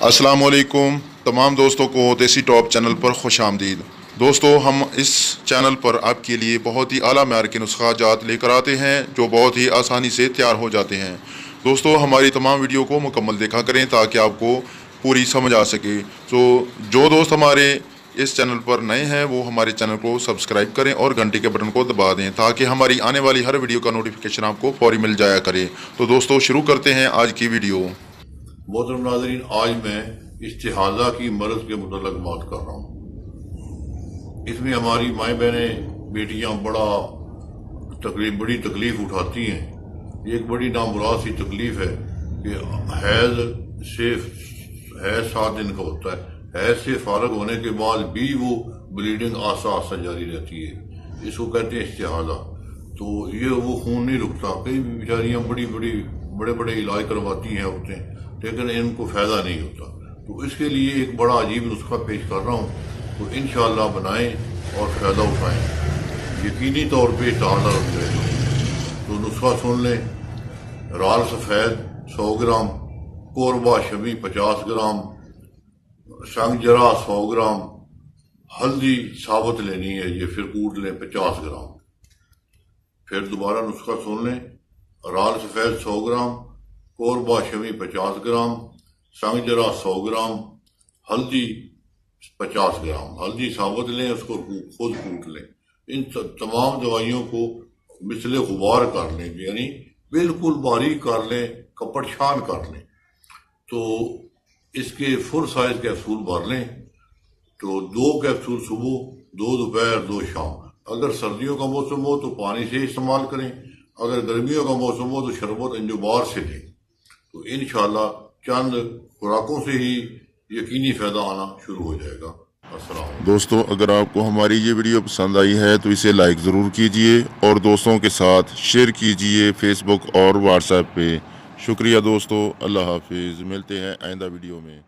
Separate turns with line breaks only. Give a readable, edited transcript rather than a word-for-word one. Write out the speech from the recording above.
السلام علیکم تمام دوستوں کو دیسی ٹاپ چینل پر خوش آمدید۔ دوستو، ہم اس چینل پر آپ کے لیے بہت ہی اعلیٰ معیار کے نسخہ جات لے کر آتے ہیں جو بہت ہی آسانی سے تیار ہو جاتے ہیں۔ دوستو، ہماری تمام ویڈیو کو مکمل دیکھا کریں تاکہ آپ کو پوری سمجھ آ سکے۔ جو دوست ہمارے اس چینل پر نئے ہیں وہ ہمارے چینل کو سبسکرائب کریں اور گھنٹی کے بٹن کو دبا دیں تاکہ ہماری آنے والی ہر ویڈیو کا نوٹیفیکیشن آپ کو فوری مل جایا کرے۔ تو دوستو، شروع کرتے ہیں آج کی ویڈیو۔
محترم ناظرین، آج میں استحاضہ کی مرض کے متعلق بات کر رہا ہوں۔ اس میں ہماری مائیں بہنیں بیٹیاں بڑی تکلیف اٹھاتی ہیں۔ یہ ایک بڑی نامراد سی تکلیف ہے کہ حیض 7 دن کا ہوتا ہے، حیض سے فارغ ہونے کے بعد بھی وہ بلیڈنگ آہستہ آہستہ جاری رہتی ہے۔ اس کو کہتے ہیں استحاضہ۔ تو یہ وہ خون نہیں رکتا۔ کئی بیچاریاں بڑے بڑے علاج کرواتی ہیں عورتیں، لیکن ان کو فائدہ نہیں ہوتا۔ تو اس کے لیے ایک بڑا عجیب نسخہ پیش کر رہا ہوں، تو انشاءاللہ بنائیں اور فائدہ اٹھائیں، یقینی طور پہ تعالی رکھ جائے گا۔ تو نسخہ سن لیں۔ رال سفید 100 گرام، کوربا شمی 50 گرام، سنگ جرا 100 گرام، ہلدی ثابت لینی ہے، یہ پھر کوٹ لیں 50 گرام۔ پھر دوبارہ نسخہ سن لیں۔ رال سفید 100 گرام، کوربا شمی 50 گرام، سنگ جرا 100 گرام، ہلدی 50 گرام۔ ہلدی ثابت لیں، اس کو خود کوٹ لیں۔ ان تمام دوائیوں کو مثل غبار کر لیں، یعنی بالکل باریک کر لیں، کپڑ چھان کر لیں۔ تو اس کے فل سائز کیپسول بھر لیں۔ تو 2 کیپسول صبح، 2 دوپہر، 2 شام۔ اگر سردیوں کا موسم ہو تو پانی سے استعمال کریں، اگر گرمیوں کا موسم ہو تو شربت انجبار سے لیں۔ تو انشاءاللہ چند خوراکوں سے ہی یقینی فائدہ آنا شروع ہو جائے گا۔ السلام علیکم۔
دوستو، اگر آپ کو ہماری یہ ویڈیو پسند آئی ہے تو اسے لائک ضرور کیجئے اور دوستوں کے ساتھ شیئر کیجئے فیس بک اور واٹس ایپ پہ۔ شکریہ دوستو، اللہ حافظ، ملتے ہیں آئندہ ویڈیو میں۔